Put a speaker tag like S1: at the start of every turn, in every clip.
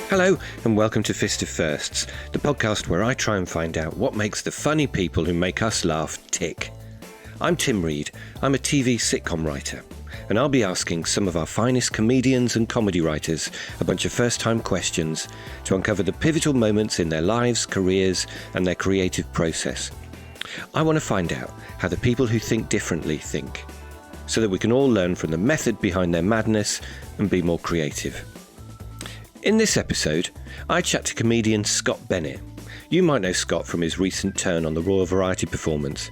S1: Hello and welcome to Fist of Firsts, the podcast where I try and find out what makes the funny people who make us laugh tick. I'm Tim Reed, I'm a TV sitcom writer, and I'll be asking some of our finest comedians and comedy writers a bunch of first-time questions to uncover the pivotal moments in their lives, careers, and their creative process. I want to find out how the people who think differently think, so that we can all learn from the method behind their madness and be more creative. In this episode, I chat to comedian Scott Bennett. You might know Scott from his recent turn on the Royal Variety performance,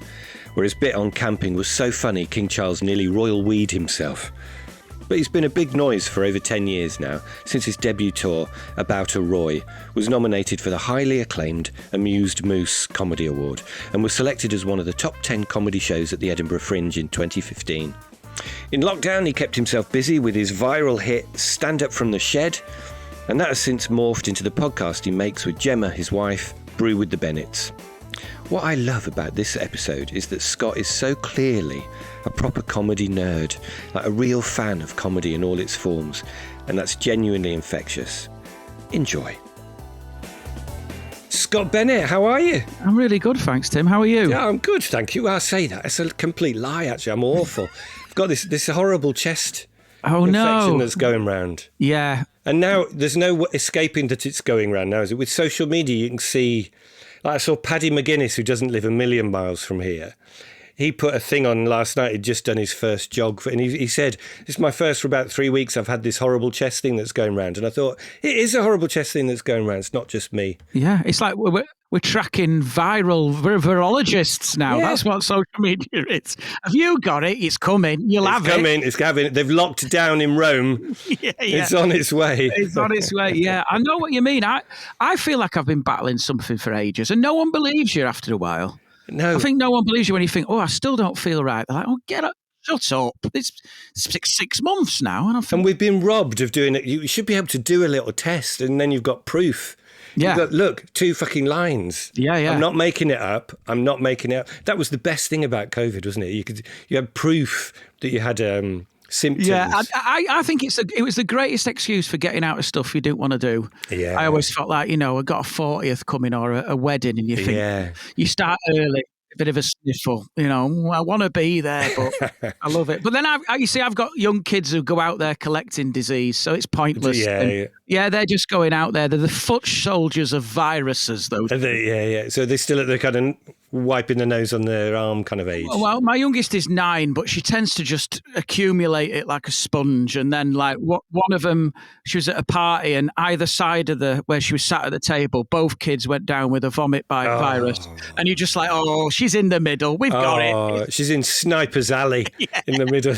S1: where his bit on camping was so funny King Charles nearly royal weed himself. But he's been a big noise for over 10 years now, since his debut tour, About a Roy, was nominated for the highly acclaimed Amused Moose Comedy Award and was selected as one of the top 10 comedy shows at the Edinburgh Fringe in 2015. In lockdown, he kept himself busy with his viral hit Stand Up From the Shed, and that has since morphed into the podcast he makes with Gemma, his wife, Brew with the Bennetts. What I love about this episode is that Scott is so clearly a proper comedy nerd, like a real fan of comedy in all its forms, and that's genuinely infectious. Enjoy. Scott Bennett, how are you?
S2: I'm really good, thanks, Tim. How are you?
S1: Yeah, I'm good, thank you. I'll say that. It's a complete lie, actually. I'm awful. I've got this horrible chest infection that's going round.
S2: Yeah.
S1: And now there's no escaping that it's going round now, is it? With social media, you can see... Like I saw Paddy McGuinness, who doesn't live a million miles from here. He put a thing on last night. He'd just done his first jog. And he said, this is my first for about 3 weeks. I've had this horrible chest thing that's going round. And I thought, it is a horrible chest thing that's going round. It's not just me.
S2: Yeah, it's like we're tracking virologists now. Yeah. That's what social media is. Have you got it? It's coming. It's coming. They've locked down in Rome. Yeah. It's on its way. It's on its way, yeah. I know what you mean. I feel like I've been battling something for ages, and no one believes you after a while.
S1: No.
S2: I think no one believes you when you think, I still don't feel right. They're like, get up. Shut up. It's 6 months now. And
S1: we've been robbed of doing it. You should be able to do a little test, and then you've got proof. Yeah. You've got, look, 2 fucking lines.
S2: Yeah.
S1: I'm not making it up. That was the best thing about COVID, wasn't it? You had proof that you had symptoms.
S2: Yeah, I think it was the greatest excuse for getting out of stuff you didn't want to do.
S1: Yeah. I
S2: always felt like, I got a 40th coming or a wedding, and you think, you start early. A bit of a sniffle, I want to be there, but I love it. But then I've got young kids who go out there collecting disease, so it's pointless. Yeah, they're just going out there. They're the foot soldiers of viruses, though.
S1: Yeah. So they're still at the kind of wiping the nose on their arm kind of age.
S2: Well, my youngest is 9, but she tends to just accumulate it like a sponge. And then, like, one of them, she was at a party, and either side of where she was sat at the table, both kids went down with a vomit virus. And you're just like, she's in the middle. We've got it.
S1: She's in Sniper's Alley in the middle.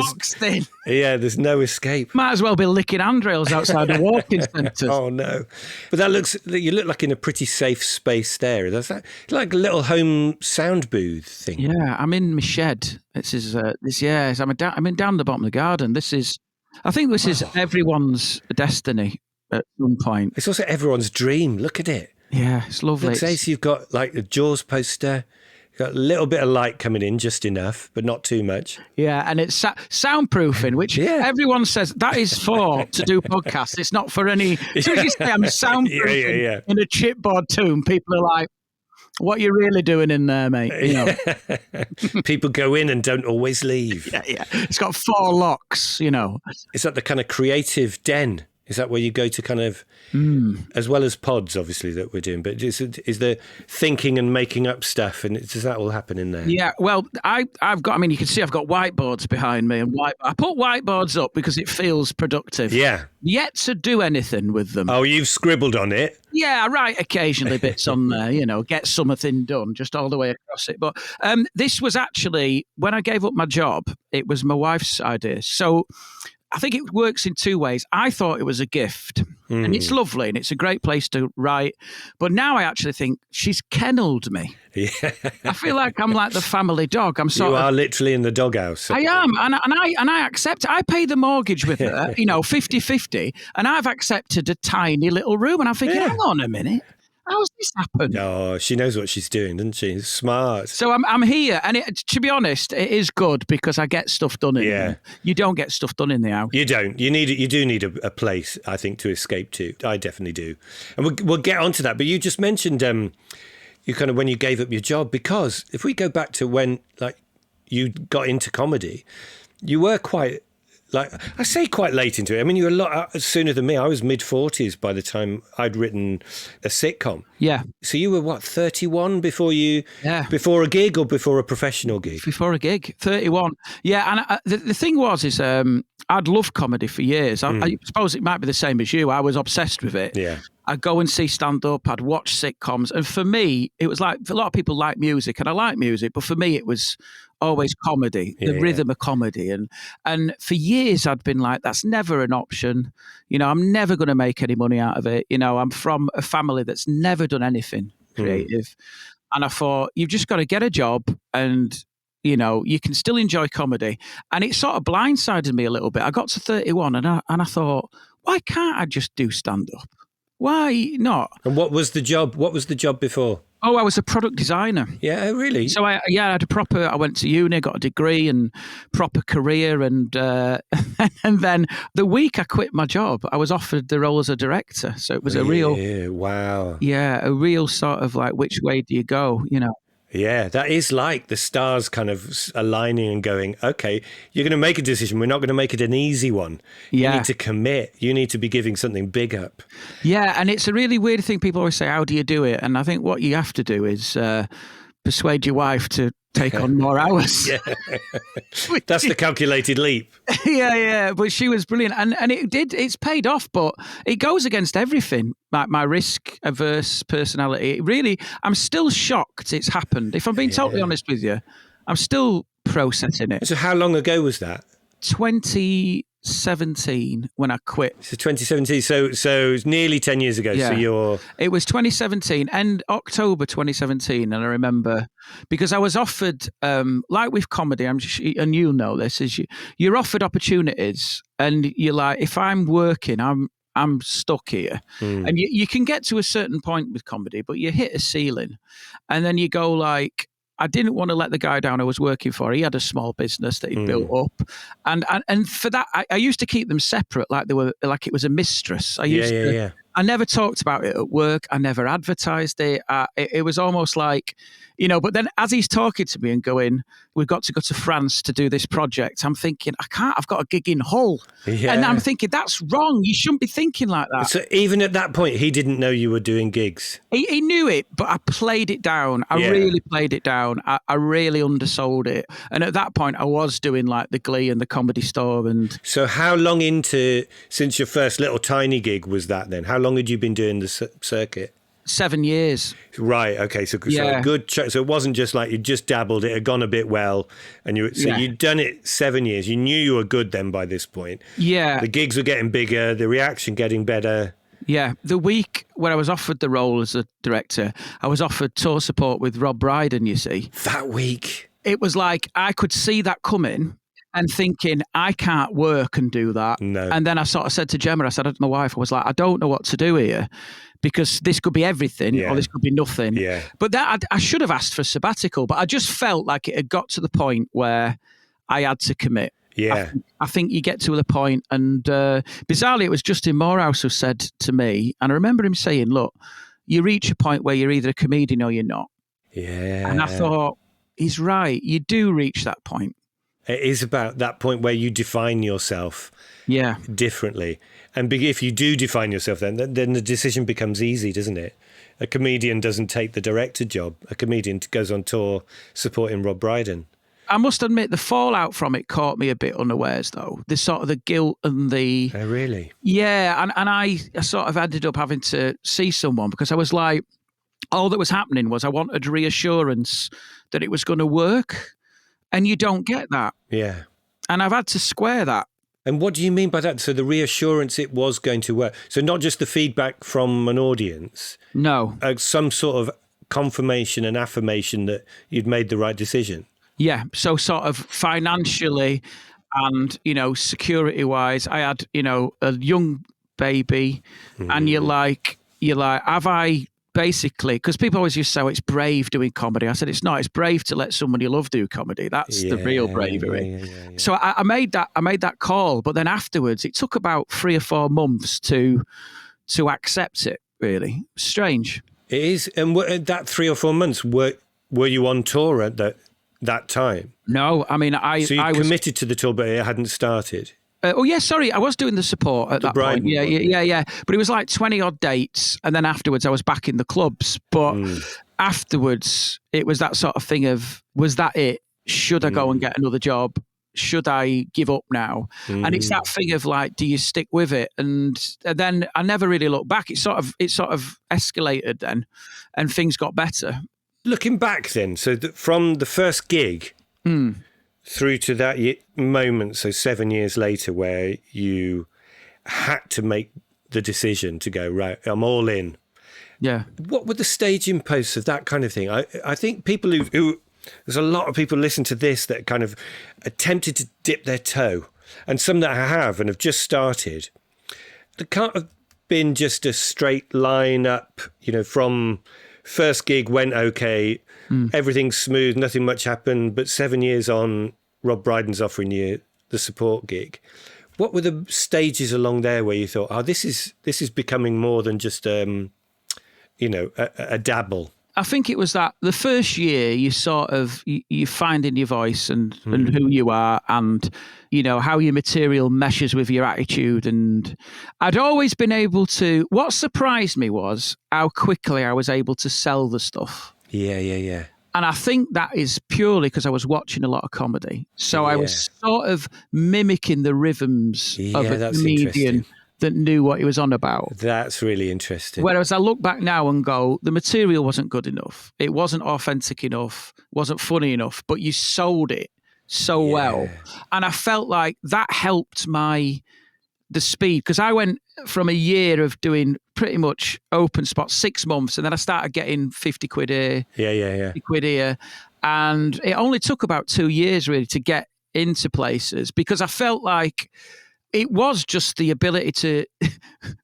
S2: Boxed in.
S1: Yeah, there's no escape.
S2: Might as well be licking handrails outside the walking centres.
S1: Oh, no. But you look like in a pretty safe space there. That's like a little home sound booth thing.
S2: Yeah, I'm in my shed. I'm down the bottom of the garden. I think this is everyone's destiny at some point.
S1: It's also everyone's dream. Look at it.
S2: Yeah, it's lovely.
S1: So you've got like the Jaws poster. You've got a little bit of light coming in, just enough, but not too much.
S2: Yeah, and it's soundproofing, which everyone says that is to do podcasts. It's not for any... So you say I'm soundproofing in a chipboard tomb, people are like, what are you really doing in there, mate?
S1: People go in and don't always leave.
S2: Yeah. It's got 4 locks,
S1: Is that the kind of creative den? Is that where you go to kind of, as well as pods, obviously, that we're doing, but is the thinking and making up stuff, and does that all happen in there?
S2: Yeah, well, you can see I've got whiteboards behind me, and I put whiteboards up because it feels productive.
S1: Yeah.
S2: Yet to do anything with them.
S1: Oh, you've scribbled on it?
S2: Yeah, I write occasionally bits on there, get something done, just all the way across it. But this was actually, when I gave up my job, it was my wife's idea. So I think it works in 2 ways. I thought it was a gift, and it's lovely, and it's a great place to write. But now I actually think she's kennelled me. Yeah. I feel like I'm like the family dog. You
S1: are literally in the doghouse.
S2: I am, and I accept. I pay the mortgage with her, 50-50, and I've accepted a tiny little room. And I'm thinking, hang on a minute. How's this happened?
S1: Oh, she knows what she's doing, doesn't she? Smart.
S2: So I'm here, and to be honest, it is good because I get stuff done in here. You don't get stuff done in the house.
S1: You don't. You do need a place, I think, to escape to. I definitely do. And we'll get onto that. But you just mentioned you kind of when you gave up your job, because if we go back to when you got into comedy, you were quite. I say quite late into it. I mean, you were a lot sooner than me. I was mid-40s by the time I'd written a sitcom.
S2: Yeah.
S1: So you were, 31 before before a gig or before a professional gig?
S2: Before a gig, 31. Yeah, and the thing was I'd loved comedy for years. I suppose it might be the same as you. I was obsessed with it.
S1: Yeah.
S2: I'd go and see stand-up, I'd watch sitcoms. And for me, it was like, a lot of people like music, and I like music, but for me, it was always comedy, the rhythm of comedy. And for years, I'd been like, that's never an option. I'm never going to make any money out of it. I'm from a family that's never done anything creative. And I thought, you've just got to get a job and, you can still enjoy comedy. And it sort of blindsided me a little bit. I got to 31 and I thought, why can't I just do stand-up? Why not?
S1: And what was the job? What was the job before?
S2: Oh, I was a product designer.
S1: Yeah, really?
S2: So I had I went to uni, got a degree and proper career. And and then the week I quit my job, I was offered the role as a director. So it was a real...
S1: Wow.
S2: Yeah, a real sort of like, which way do you go,
S1: Yeah, that is like the stars kind of aligning and going, okay, you're going to make a decision. We're not going to make it an easy one.
S2: Yeah.
S1: You need to commit. You need to be giving something big up.
S2: Yeah, and it's a really weird thing. People always say, how do you do it? And I think what you have to do is persuade your wife to take on more hours.
S1: Yeah, that's the calculated leap.
S2: Yeah, but she was brilliant. And it's paid off, but it goes against everything. My risk-averse personality. Really, I'm still shocked it's happened. If I'm being totally honest with you, I'm still processing it.
S1: So how long ago was that?
S2: 2017 when I quit.
S1: So 2017, so it's nearly 10 years ago.
S2: Yeah.
S1: So
S2: It was 2017, end October 2017, and I remember because I was offered, like with comedy, and you'll know this, is you're offered opportunities, and you're like, if I'm working, I'm stuck here. And you can get to a certain point with comedy, but you hit a ceiling, and then you go like, I didn't want to let the guy down I was working for. He had a small business that he built up. And for that, I used to keep them separate, like they were, like it was a mistress. I never talked about it at work. I never advertised it. It was almost like, but then as he's talking to me and going, we've got to go to France to do this project, I'm thinking, I can't, I've got a gig in Hull. Yeah. And I'm thinking, that's wrong. You shouldn't be thinking like that.
S1: So even at that point, he didn't know you were doing gigs?
S2: He knew it, but I played it down. I really played it down. I really undersold it. And at that point, I was doing like the Glee and the Comedy Store. And so
S1: how long since your first little tiny gig was that then? How long had you been doing the circuit?
S2: 7 years.
S1: Right. Okay. So a good. So it wasn't just like you just dabbled. It had gone a bit well, and you'd done it 7 years. You knew you were good then by this point.
S2: Yeah.
S1: The gigs were getting bigger. The reaction getting better.
S2: Yeah. The week when I was offered the role as a director, I was offered tour support with Rob Brydon. You see.
S1: That week.
S2: It was like I could see that coming. And thinking, I can't work and do that.
S1: No.
S2: And then I sort of said to Gemma, I said to my wife, I was like, I don't know what to do here because this could be everything or this could be nothing.
S1: Yeah.
S2: But that I should have asked for a sabbatical, but I just felt like it had got to the point where I had to commit.
S1: Yeah.
S2: I think you get to the point, and bizarrely, it was Justin Morehouse who said to me, and I remember him saying, look, you reach a point where you're either a comedian or you're not.
S1: Yeah.
S2: And I thought, he's right. You do reach that point.
S1: It is about that point where you define yourself differently. And if you do define yourself then the decision becomes easy, doesn't it? A comedian doesn't take the director job. A comedian goes on tour supporting Rob Brydon.
S2: I must admit the fallout from it caught me a bit unawares, though. The sort of the guilt and the...
S1: Oh, really?
S2: Yeah, and I sort of ended up having to see someone because I was like, all that was happening was I wanted reassurance that it was going to work. And you don't get that.
S1: Yeah.
S2: And I've had to square that.
S1: And what do you mean by that? So the reassurance it was going to work. So not just the feedback from an audience.
S2: No.
S1: Some sort of confirmation and affirmation that you'd made the right decision.
S2: Yeah. So sort of financially and, security-wise, I had, a young baby. And you're like, have I basically, because people always used to say, oh, it's brave doing comedy. I said, it's not. It's brave to let someone you love do comedy. That's the real bravery.
S1: Yeah.
S2: So I made that call, but then afterwards, it took about 3 or 4 months to accept it. Really strange.
S1: It is. And that 3 or 4 months, were you on tour at that time?
S2: No, I mean, I was
S1: committed to the tour, but it hadn't started.
S2: Sorry, I was doing the support at that point. Yeah. But it was like 20 odd dates, and then afterwards I was back in the clubs. But afterwards, it was that sort of thing of, was that it? Should I go and get another job? Should I give up now? And it's that thing of like, do you stick with it? And then I never really looked back. It sort of escalated then, and things got better.
S1: Looking back then, so from the first gig through to that moment, so 7 years later, where you had to make the decision to go, right, I'm all in.
S2: Yeah.
S1: What were the staging posts of that kind of thing? I think people who there's a lot of people listen to this that kind of attempted to dip their toe, and some that have and have just started. There can't have been just a straight line up, from first gig went okay, everything's smooth, nothing much happened, but 7 years on, Rob Brydon's offering you the support gig. What were the stages along there where you thought, oh, this is becoming more than just a dabble?
S2: I think it was that the first year you sort of, you finding your voice and who you are, and, how your material meshes with your attitude. And I'd always been able to, what surprised me was how quickly I was able to sell the stuff.
S1: Yeah.
S2: And I think that is purely because I was watching a lot of comedy. So I was sort of mimicking the rhythms of a comedian that knew what he was on about.
S1: That's really interesting.
S2: Whereas I look back now and go, the material wasn't good enough. It wasn't authentic enough, wasn't funny enough, but you sold it so well. And I felt like that helped the speed, because I went from a year of doing pretty much open spots, 6 months, and then I started getting 50 quid here, 50 quid here. And it only took about 2 years really to get into places, because I felt like it was just the ability to,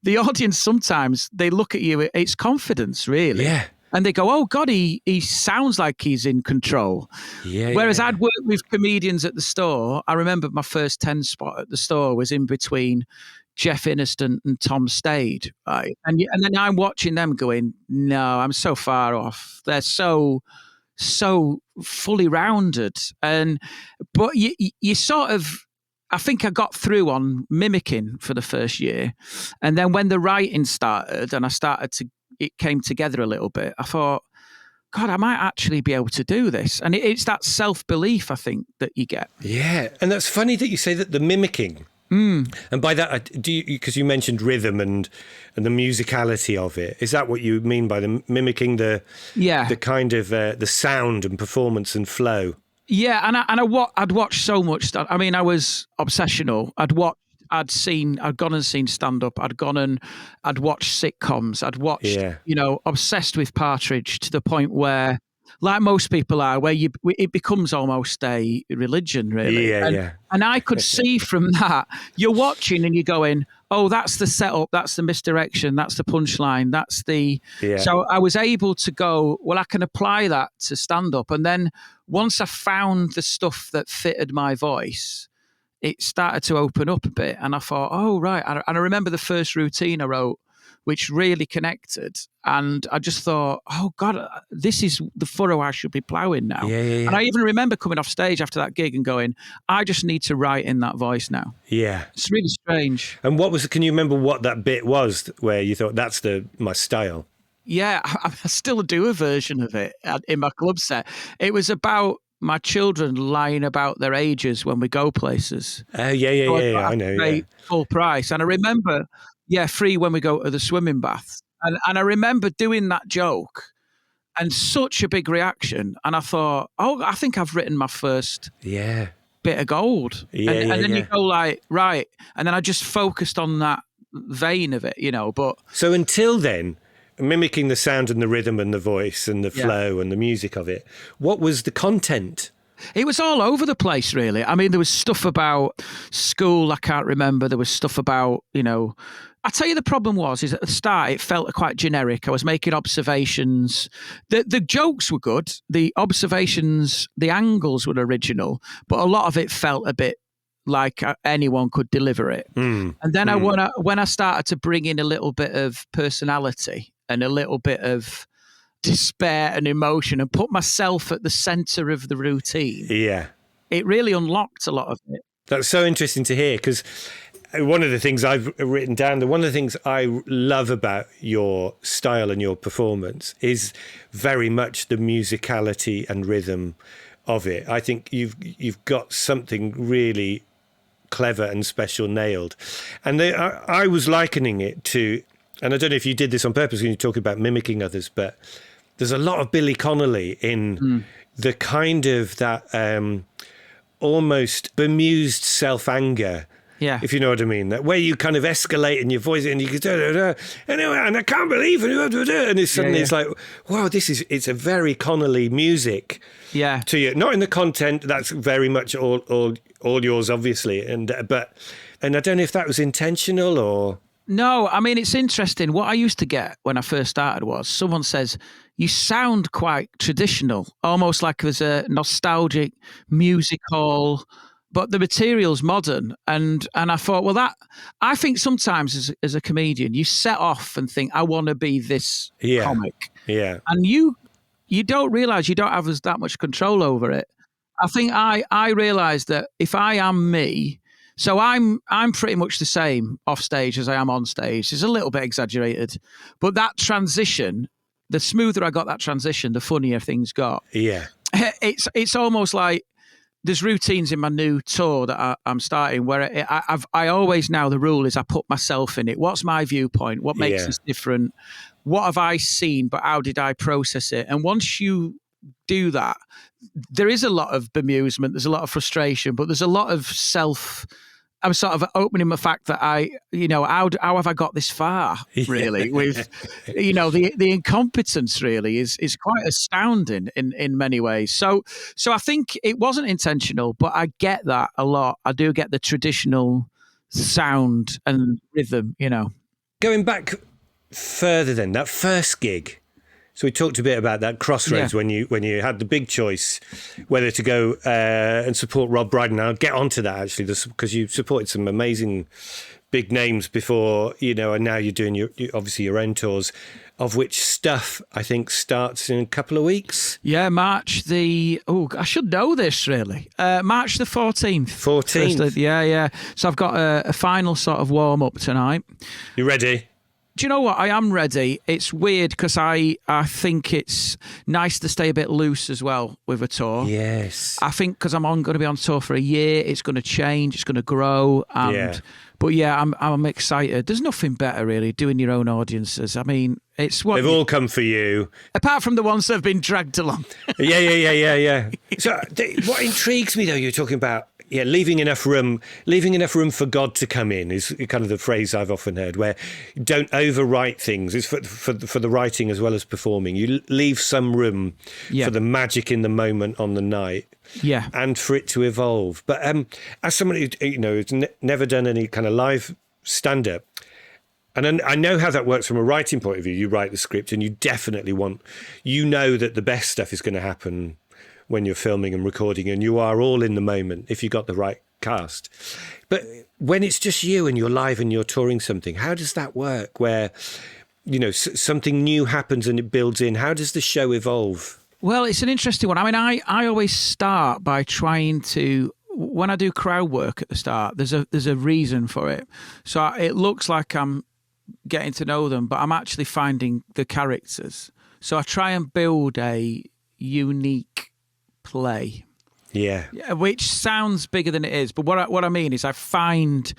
S2: the audience sometimes, they look at you, it's confidence, really.
S1: Yeah.
S2: And they go, oh, God, he sounds like he's in control. Whereas I'd worked with comedians at the store. I remember my first 10 spot at the store was in between Jeff Iniston and Tom Stade. Right? And then I'm watching them going, no, I'm so far off. They're so fully rounded. But you sort of, I think I got through on mimicking for the first year. And then when the writing started and it came together a little bit, I thought, God, I might actually be able to do this. And it's that self-belief, I think, that you get.
S1: Yeah. And that's funny that you say that, the mimicking. And by that, because you mentioned rhythm and the musicality of it, is that what you mean by the mimicking the kind of the sound and performance and flow?
S2: Yeah, I'd watched so much stuff. I mean, I was obsessional. I'd gone and seen stand-up. I'd watched sitcoms. I'd watched, obsessed with Partridge to the point where, like most people are, where it becomes almost a religion, really. And I could see from that, you're watching and you're going, oh, that's the setup, that's the misdirection, that's the punchline, that's the... So I was able to go, well, I can apply that to stand-up. And then once I found the stuff that fitted my voice, it started to open up a bit. And I thought, oh, right. And I remember the first routine I wrote, which really connected. And I just thought, oh, God, this is the furrow I should be ploughing now. And I even remember coming off stage after that gig and going, I just need to write in that voice now. Yeah. It's really strange.
S1: And can you remember what that bit was where you thought, that's my style?
S2: Yeah, I still do a version of it in my club set. It was about my children lying about their ages when we go places.
S1: I know.
S2: Full price. And I remember... free when we go to the swimming bath. And I remember doing that joke and such a big reaction. And I thought, oh, I think I've written my first bit of gold. And then you go like, right. And then I just focused on that vein of it, but...
S1: So until then, mimicking the sound and the rhythm and the voice and the flow and the music of it, what was the content?
S2: It was all over the place, really. I mean, there was stuff about school I can't remember. There was stuff about, I tell you, the problem is at the start it felt quite generic. I was making observations. The jokes were good. The observations, the angles were original, but a lot of it felt a bit like anyone could deliver it. And then when I started to bring in a little bit of personality and a little bit of despair and emotion and put myself at the center of the routine, it really unlocked a lot of it.
S1: That's so interesting to hear, because one of the things I've written down, one of the things I love about your style and your performance is very much the musicality and rhythm of it. I think you've got something really clever and special nailed. And I was likening it to, and I don't know if you did this on purpose when you talk about mimicking others, but there's a lot of Billy Connolly in the kind of that almost bemused self-anger.
S2: Yeah.
S1: If you know what I mean, that where you kind of escalate in your voice and you go, and I can't believe it, and it's suddenly it's like, wow, it's a very Connolly music.
S2: Yeah.
S1: To you, not in the content, that's very much all yours, obviously, and I don't know if that was intentional or.
S2: No, I mean, it's interesting. What I used to get when I first started was someone says, you sound quite traditional, almost like there's a nostalgic music hall, but the material's modern. And I thought, well, I think sometimes as a comedian, you set off and think, I want to be this comic.
S1: Yeah.
S2: And you don't realise you don't have that much control over it. I think I realised that if I am me, so I'm pretty much the same off stage as I am on stage. It's a little bit exaggerated, but that transition, the smoother I got that transition, the funnier things got.
S1: Yeah.
S2: It's almost like there's routines in my new tour that I'm starting where I always now the rule is I put myself in it. What's my viewpoint? What makes this different? What have I seen? But how did I process it? And once you do that, there is a lot of bemusement. There's a lot of frustration, but there's a lot of I'm sort of opening the fact that how have I got this far, really, with, the incompetence really is quite astounding in many ways. So I think it wasn't intentional, but I get that a lot. I do get the traditional sound and rhythm,
S1: Going back further then, that first gig. So we talked a bit about that crossroads when you had the big choice whether to go and support Rob Brydon. I'll get onto that actually, because you supported some amazing big names before, and now you're doing obviously your own tours, of which Stuff I think starts in a couple of weeks.
S2: Yeah, March I should know this really. March the 14th.
S1: 14th.
S2: Yeah. So I've got a final sort of warm up tonight.
S1: You ready?
S2: Do you know what? I am ready. It's weird because I think it's nice to stay a bit loose as well with a tour.
S1: Yes.
S2: I think because I'm going to be on tour for a year, it's going to change, it's going to grow. But I'm excited. There's nothing better really, doing your own audiences. I mean, it's what...
S1: They've all come for you.
S2: Apart from the ones that have been dragged along.
S1: Yeah. So what intrigues me though, you're talking about, leaving enough room for God to come in is kind of the phrase I've often heard, where you don't overwrite things. It's for the writing as well as performing. You leave some room for the magic in the moment on the night, and for it to evolve. But as someone who's never done any kind of live stand-up, and I know how that works from a writing point of view. You write the script, and you definitely that the best stuff is going to happen when you're filming and recording, and you are all in the moment if you got the right cast. But when it's just you and you're live and you're touring something, how does that work? Where, something new happens and it builds in. How does the show evolve?
S2: Well, it's an interesting one. I mean, I always start by trying to, when I do crowd work at the start, there's a reason for it. So it looks like I'm getting to know them, but I'm actually finding the characters. So I try and build a unique play, which sounds bigger than it is, but what I mean is I find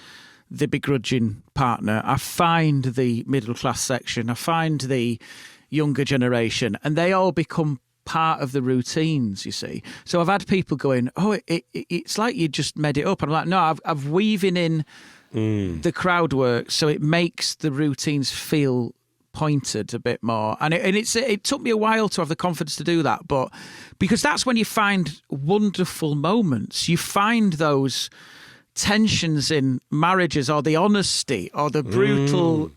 S2: the begrudging partner, I find the middle class section, I find the younger generation, and they all become part of the routines, you see. So I've had people going, it's like you just made it up, and I'm like, no, I've weaving in the crowd work so it makes the routines feel pointed a bit more, and it took me a while to have the confidence to do that, but because that's when you find wonderful moments, you find those tensions in marriages, or the honesty, or the brutal,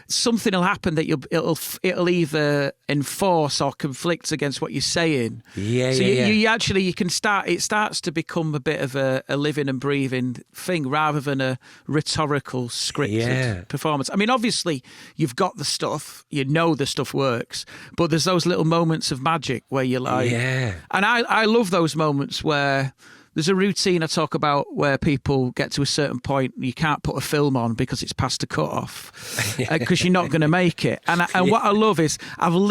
S2: something will happen that it'll either enforce or conflict against what you're saying. You can start. It starts to become a bit of a living and breathing thing rather than a rhetorical scripted performance. I mean, obviously you've got the stuff, the stuff works, but there's those little moments of magic where you're like, and I love those moments where. There's a routine I talk about where people get to a certain point, you can't put a film on because it's past the cut-off because you're not going to make it. And what I love is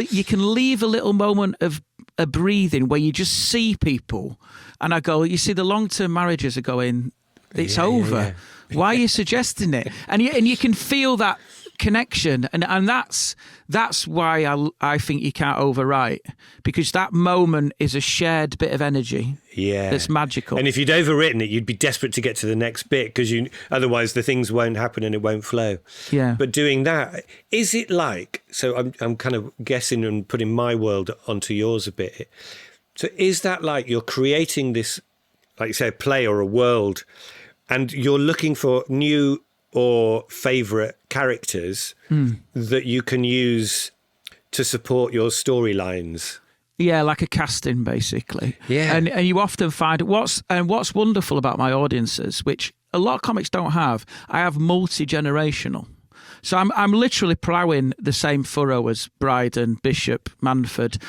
S2: you can leave a little moment of a breathing where you just see people. And I go, you see, the long-term marriages are going, it's over. Why are you suggesting it? And you can feel that connection, and that's why I think you can't overwrite, because that moment is a shared bit of energy that's magical.
S1: And if you'd overwritten it, you'd be desperate to get to the next bit, because otherwise the things won't happen and it won't flow. But doing that, is it like, so I'm kind of guessing and putting my world onto yours a bit, so is that like you're creating this, like you say, a play or a world, and you're looking for new or favourite characters that you can use to support your storylines?
S2: Yeah, like a casting, basically.
S1: Yeah.
S2: And you often find what's wonderful about my audiences, which a lot of comics don't have, I have multi-generational. So I'm literally ploughing the same furrow as Bryden, Bishop, Manford.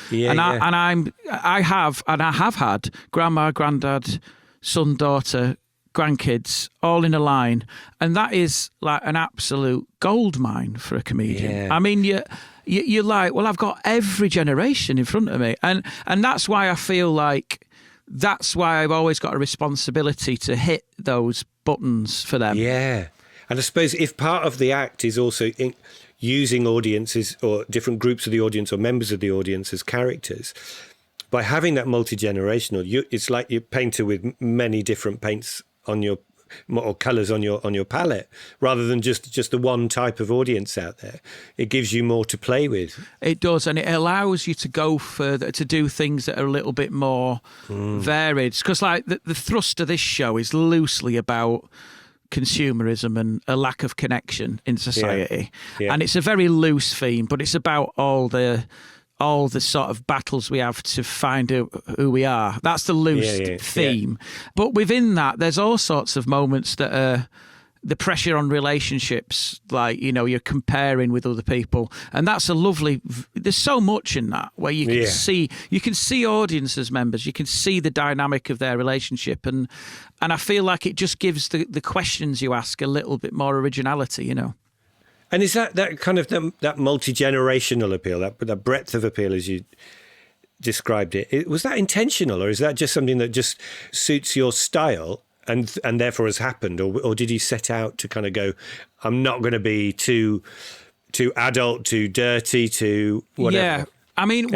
S2: I have had grandma, granddad, son, daughter, grandkids all in a line, and that is like an absolute gold mine for a comedian. I mean, you're like, well, I've got every generation in front of me, and that's why I feel like that's why I've always got a responsibility to hit those buttons for them. And I suppose if part of the act is also using audiences or different groups of the audience or members of the audience as characters, by having that multi-generational, it's like you're a painter with many different paints on your, or colours on your palette, rather than just the one type of audience out there. It gives you more to play with. It does, and it allows you to go further, to do things that are a little bit more varied. Because like the thrust of this show is loosely about consumerism and a lack of connection in society. And it's a very loose theme, but it's about all the sort of battles we have to find out who we are. That's the loose theme. But within that, there's all sorts of moments that are the pressure on relationships, like, you're comparing with other people. And that's a lovely, there's so much in that where you can see audiences members, you can see the dynamic of their relationship. And I feel like it just gives the questions you ask a little bit more originality,
S1: And is that kind of that multi-generational appeal, that breadth of appeal as you described it, was that intentional, or is that just something that just suits your style and therefore has happened, or did you set out to kind of go, I'm not going to be too adult, too dirty, too whatever?
S2: Yeah, I mean,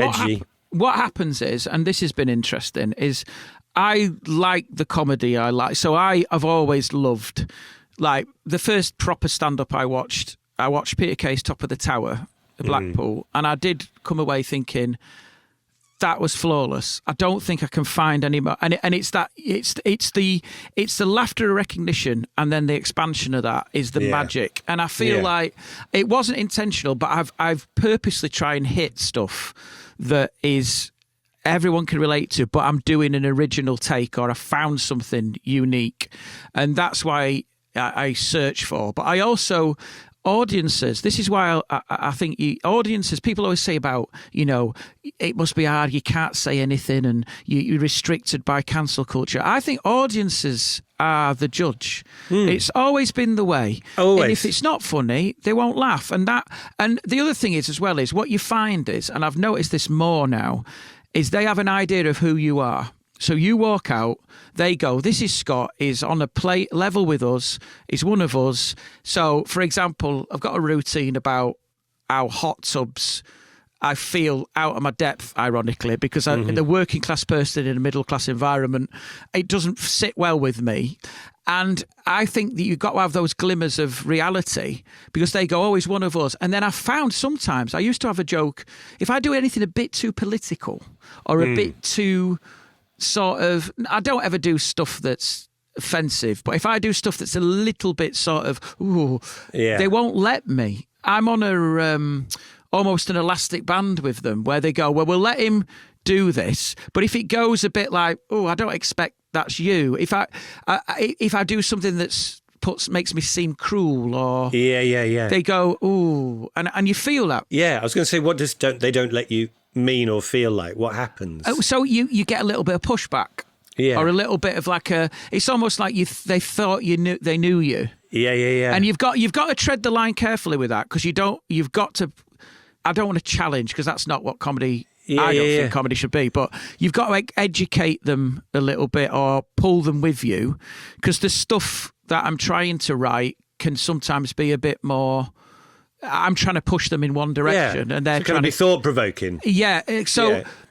S2: what happens is, and this has been interesting, is I like the comedy I like. So I've always loved, like, the first proper stand-up I watched Peter Kay's Top of the Tower at Blackpool, and I did come away thinking that was flawless. I don't think I can find any more. And it's the laughter and recognition, and then the expansion of that is the magic. And I feel like it wasn't intentional, but I've purposely tried and hit stuff that is everyone can relate to, but I'm doing an original take, or I found something unique, and that's why I search for. But I also. Audiences, this is why I think audiences, people always say about, it must be hard, you can't say anything and you're restricted by cancel culture. I think audiences are the judge. It's always been the way.
S1: Always.
S2: And if it's not funny, they won't laugh. And the other thing is as well is what you find is, and I've noticed this more now, is they have an idea of who you are. So you walk out, they go, this is Scott, is on a play level with us, is one of us. So, for example, I've got a routine about how hot tubs, I feel out of my depth, ironically, because I'm the working class person in a middle class environment, it doesn't sit well with me. And I think that you've got to have those glimmers of reality, because they go, oh, he's one of us. And then I found sometimes, I used to have a joke, if I do anything a bit too political or a bit too... sort of, I don't ever do stuff that's offensive, but if I do stuff that's a little bit sort of,
S1: Yeah.
S2: they won't let me. I'm on a almost an elastic band with them where they go, well, we'll let him do this, but if it goes a bit like, I don't expect that's you. If I do something that's makes me seem cruel, or they go, and you feel that.
S1: Yeah, I was going to say, they don't let you mean or feel like? What happens?
S2: So you get a little bit of pushback.
S1: Yeah.
S2: Or a little bit of like it's almost like they thought they knew you.
S1: Yeah.
S2: And you've got to tread the line carefully with that, because I don't want to challenge, because that's not what comedy, I don't think comedy should be, but you've got to educate them a little bit or pull them with you, because the stuff that I'm trying to write can sometimes be a bit more, I'm trying to push them in one direction, and they're trying
S1: to be thought-provoking.
S2: Yeah.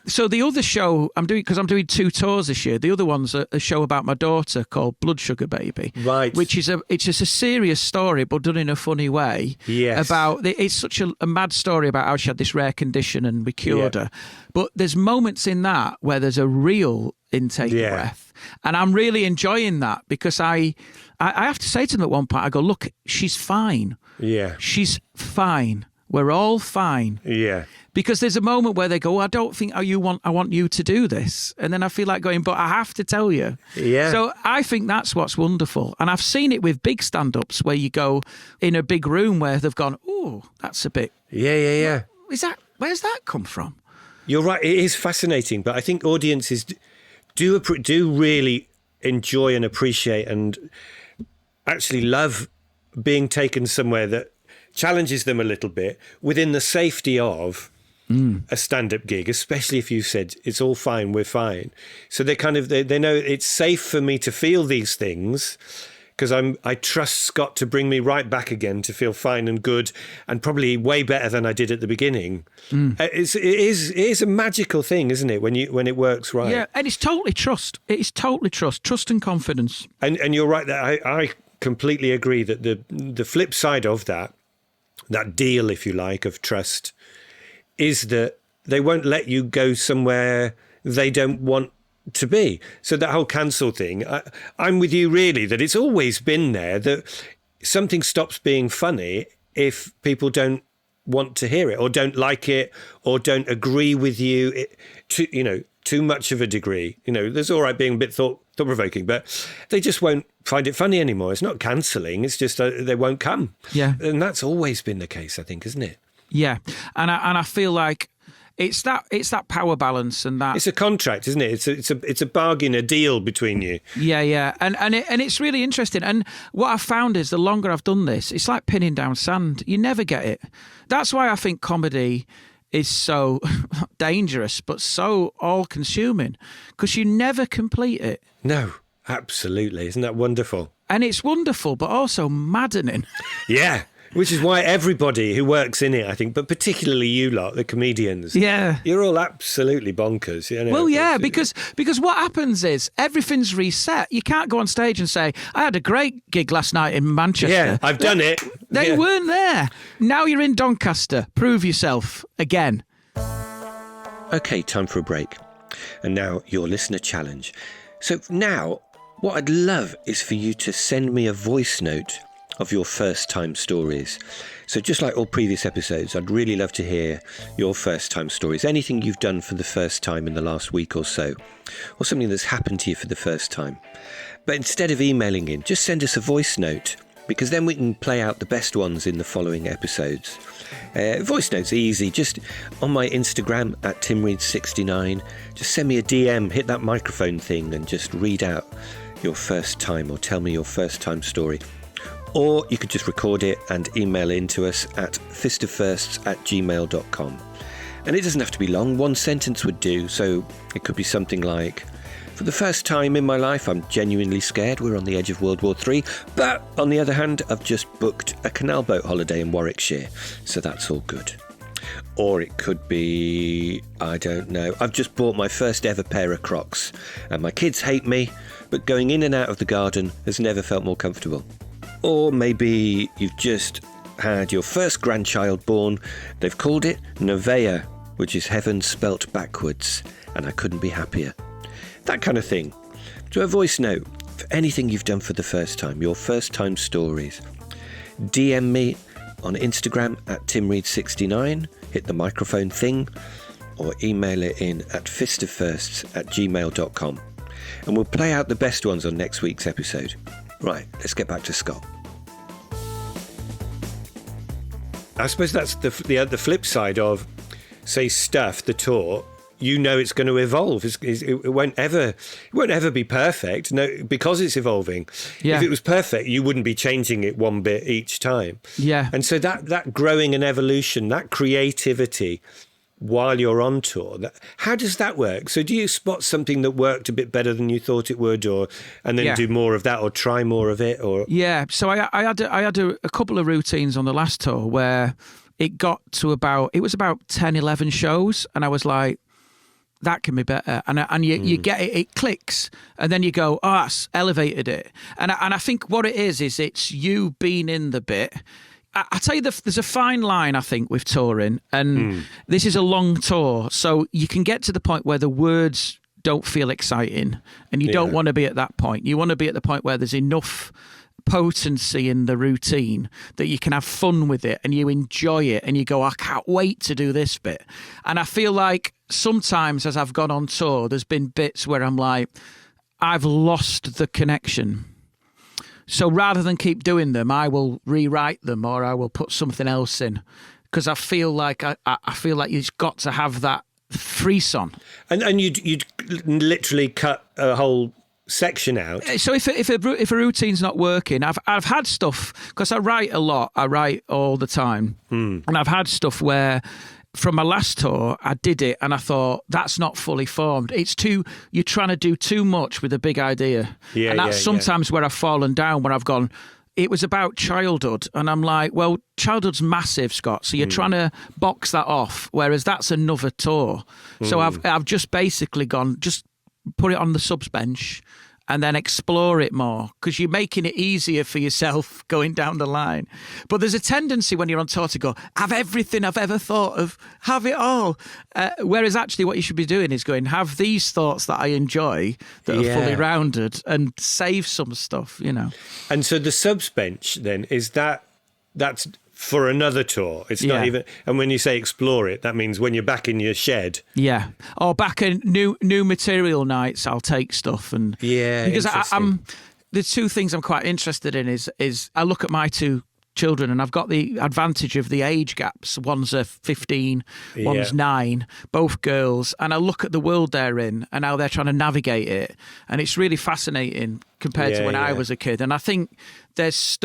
S2: So the other show I'm doing, because I'm doing 2 tours this year. The other one's a show about my daughter called Blood Sugar Baby,
S1: right?
S2: Which is it's just a serious story, but done in a funny way.
S1: Yes.
S2: It's such a mad story about how she had this rare condition and we cured her. But there's moments in that where there's a real intake of breath, and I'm really enjoying that, because I have to say to them at one point, I go, look, she's fine.
S1: Yeah.
S2: She's fine. We're all fine.
S1: Yeah.
S2: Because there's a moment where they go, I don't think I want you to do this. And then I feel like going, but I have to tell you.
S1: Yeah.
S2: So I think that's what's wonderful. And I've seen it with big stand-ups where you go in a big room where they've gone, that's a bit.
S1: Yeah.
S2: Where's that come from?
S1: You're right. It is fascinating. But I think audiences do really enjoy and appreciate and actually love being taken somewhere that challenges them a little bit within the safety of a stand-up gig, especially if you said it's all fine, we're fine. So they know it's safe for me to feel these things, because I trust Scott to bring me right back again to feel fine and good, and probably way better than I did at the beginning. It is a magical thing, isn't it, when it works right?
S2: Yeah, and it's totally trust. It is totally trust and confidence.
S1: And you're right that I completely agree that the flip side of that deal, if you like, of trust, is that they won't let you go somewhere they don't want to be. So that whole cancel thing, I'm with you really, that it's always been there, that something stops being funny if people don't want to hear it, or don't like it, or don't agree with you too much of a degree. There's all right being a bit thought-provoking, but they just won't find it funny anymore. It's not cancelling, it's just they won't come.
S2: Yeah.
S1: And that's always been the case, I think, isn't it?
S2: Yeah. And I feel like it's that power balance, and that
S1: it's a contract, isn't it? It's a bargain, a deal between you.
S2: Yeah. And it's really interesting. And what I've found is the longer I've done this, it's like pinning down sand. You never get it. That's why I think comedy is so dangerous, but so all-consuming, because you never complete it.
S1: No, absolutely. Isn't that wonderful?
S2: And it's wonderful, but also maddening.
S1: Yeah, which is why everybody who works in it, I think, but particularly you lot, the comedians, you're all absolutely bonkers.
S2: Well, yeah, because what happens is everything's reset. You can't go on stage and say, I had a great gig last night in Manchester.
S1: Yeah, I've done it.
S2: They weren't there. Now you're in Doncaster. Prove yourself again.
S1: Okay, time for a break. And now your listener challenge. So now, what I'd love is for you to send me a voice note of your first time stories. So just like all previous episodes, I'd really love to hear your first time stories. Anything you've done for the first time in the last week or so, or something that's happened to you for the first time. But instead of emailing in, just send us a voice note, because then we can play out the best ones in the following episodes. Voice notes are easy. Just on my Instagram at timreed69, just send me a DM, hit that microphone thing, and just read out your first time, or tell me your first time story. Or you could just record it and email in to us at fistoffirsts@gmail.com. And it doesn't have to be long, one sentence would do. So it could be something like, for the first time in my life, I'm genuinely scared. We're on the edge of World War III. But on the other hand, I've just booked a canal boat holiday in Warwickshire. So that's all good. Or it could be, I don't know, I've just bought my first ever pair of Crocs. And my kids hate me, but going in and out of the garden has never felt more comfortable. Or maybe you've just had your first grandchild born. They've called it Nevaeh, which is heaven spelt backwards, and I couldn't be happier. That kind of thing. So a voice note for anything you've done for the first time, your first time stories, DM me on Instagram at timreed69, hit the microphone thing, or email it in at fistoffirsts@gmail.com. And we'll play out the best ones on next week's episode. Right, let's get back to Scott. I suppose that's the flip side of, say, Stuff, the tour. You know it's going to evolve. It won't ever be perfect. No, because it's evolving.
S2: Yeah.
S1: If it was perfect, you wouldn't be changing it one bit each time.
S2: Yeah.
S1: And so that growing and evolution, that creativity while you're on tour, how does that work? So do you spot something that worked a bit better than you thought it would, and then do more of that, or try more of it? Or
S2: so I had a couple of routines on the last tour where it got to about 10, 11 shows, and I was like, that can be better, and you get it clicks, and then you go, oh, that's elevated it, and I think what it is it's you being in the bit. I tell you, there's a fine line, I think, with touring, and this is a long tour, so you can get to the point where the words don't feel exciting, and you don't want to be at that point. You want to be at the point where there's enough potency in the routine that you can have fun with it, and you enjoy it, and you go, I can't wait to do this bit. And I feel like sometimes as I've gone on tour, there's been bits where I'm like, I've lost the connection. So rather than keep doing them, I will rewrite them, or I will put something else in, because I feel like I feel like you've got to have that frisson. And
S1: you'd literally cut a whole section out.
S2: So if a routine's not working, I've had stuff, because I write a lot. I write all the time, and I've had stuff where, from my last tour, I did it and I thought, that's not fully formed. You're trying to do too much with a big idea. Yeah, and that's sometimes where I've fallen down, where I've gone, it was about childhood. And I'm like, well, childhood's massive, Scott. So you're trying to box that off, whereas that's another tour. So I've just basically gone, just put it on the subs bench and then explore it more, because you're making it easier for yourself going down the line. But there's a tendency when you're on tour to go, have everything I've ever thought of, have it all. Whereas actually what you should be doing is going, have these thoughts that I enjoy that are fully rounded, and save some stuff,
S1: And so the subs bench then, that's for another tour. It's not even, and when you say explore it, that means when you're back in your shed.
S2: Yeah. Or back in new material nights, I'll take stuff. And because I'm the two things I'm quite interested in is I look at my two children, and I've got the advantage of the age gaps. One's 15, one's 9, both girls, and I look at the world they're in and how they're trying to navigate it, and it's really fascinating compared to when I was a kid. And I think there's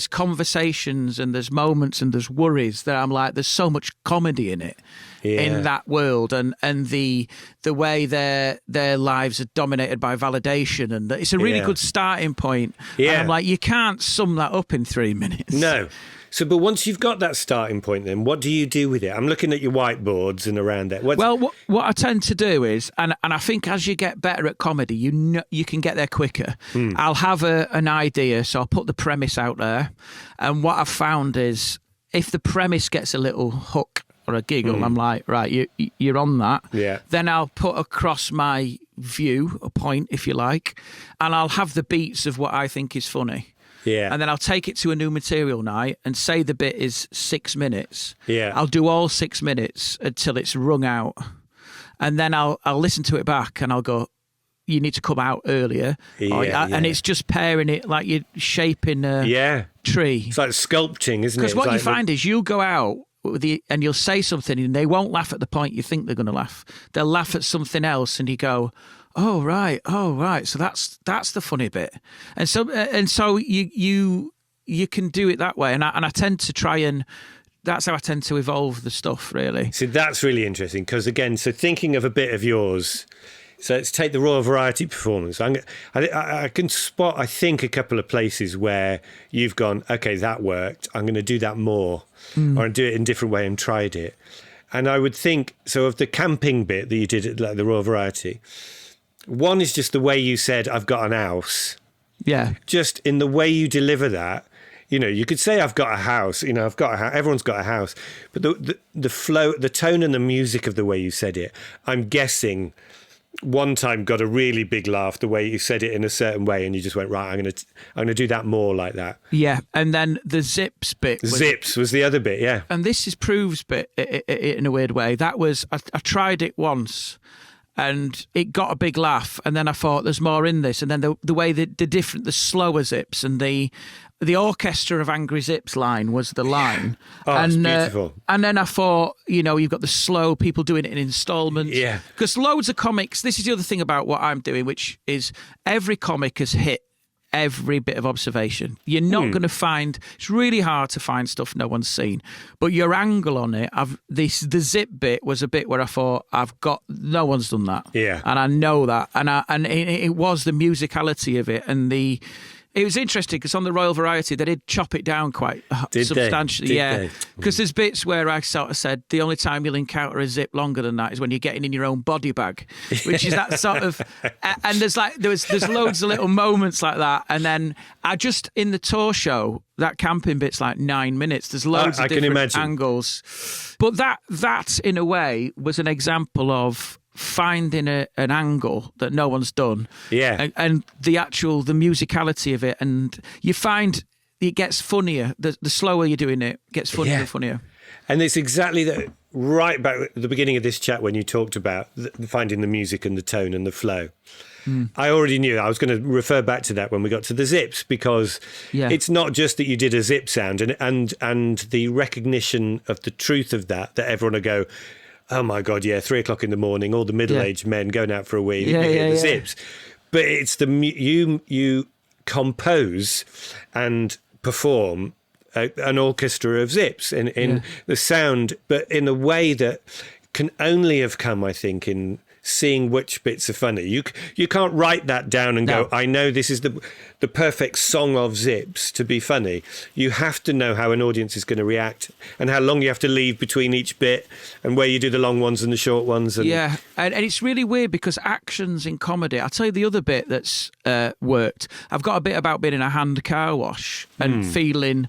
S2: conversations, and there's moments, and there's worries that I'm like, there's so much comedy in it, in that world, and the way their lives are dominated by validation, and it's a really good starting point. And I'm like, you can't sum that up in 3 minutes.
S1: No. So, but once you've got that starting point, then what do you do with it? I'm looking at your whiteboards and around it.
S2: Well, what I tend to do is, and I think as you get better at comedy, you can get there quicker. I'll have an idea, so I'll put the premise out there. And what I've found is, if the premise gets a little hook or a giggle, I'm like, right, you're on that. Yeah. Then I'll put across my view, a point, if you like, and I'll have the beats of what I think is funny. Yeah. And then I'll take it to a new material night and say the bit is 6 minutes. Yeah. I'll do all 6 minutes until it's wrung out. And then I'll listen to it back and I'll go, you need to come out earlier. And it's just pairing it like you're shaping a tree.
S1: It's like sculpting, isn't it?
S2: Because what you find is you'll go out and you'll say something and they won't laugh at the point you think they're going to laugh. They'll laugh at something else and you go, oh right. So that's the funny bit, and so you can do it that way, and I tend to try, and that's how I tend to evolve the stuff, really.
S1: So that's really interesting, because again, so thinking of a bit of yours, so let's take the Royal Variety performance. I can spot, I think, a couple of places where you've gone, okay, that worked. I'm going to do that more, or do it in a different way and tried it. And I would think so of the camping bit that you did at like the Royal Variety. One is just the way you said, I've got an house. Yeah. Just in the way you deliver that, you could say, I've got a house, I've got a house, everyone's got a house. But the flow, the tone and the music of the way you said it, I'm guessing one time got a really big laugh the way you said it in a certain way, and you just went, right, I'm gonna do that more like that.
S2: Yeah, and then the zips bit.
S1: Zips was the other bit, yeah.
S2: And this is Proves bit in a weird way. That was I tried it once, and it got a big laugh. And then I thought, there's more in this. And then the way the different, the slower zips and the orchestra of Angry Zips line was the line.
S1: Oh,
S2: and,
S1: it's beautiful.
S2: And then I thought, you've got the slow people doing it in installments.
S1: Yeah.
S2: Because loads of comics, this is the other thing about what I'm doing, which is every comic has hit every bit of observation. You're not going to find, it's really hard to find stuff no one's seen, but your angle on it, the zip bit was a bit where I thought, no one's done that.
S1: Yeah.
S2: And I know that. And it was the musicality of it, and it was interesting because on the Royal Variety, they did chop it down quite substantially.
S1: Did they?
S2: Because there's bits where I sort of said, the only time you'll encounter a zip longer than that is when you're getting in your own body bag, which is that sort of. And there's loads of little moments like that. And then in the tour show, that camping bit's like 9 minutes. There's loads of different angles. But that in a way was an example of finding an angle that no one's done, and the musicality of it, and you find it gets funnier. The slower you're doing it, gets funnier and funnier.
S1: And it's exactly that. Right back at the beginning of this chat, when you talked about finding the music and the tone and the flow, I already knew I was going to refer back to that when we got to the zips, because it's not just that you did a zip sound and the recognition of the truth of that everyone will go, oh my God, 3 o'clock in the morning, all the middle-aged men going out for a wee, the zips. But it's you compose and perform an orchestra of zips in the sound, but in a way that can only have come, I think, in seeing which bits are funny. You can't write that down and go, I know this is the perfect song of zips to be funny. You have to know how an audience is going to react and how long you have to leave between each bit and where you do the long ones and the short ones. And it's really weird because actions in comedy, I'll tell you the other bit that's worked. I've got a bit about being in a hand car wash and feeling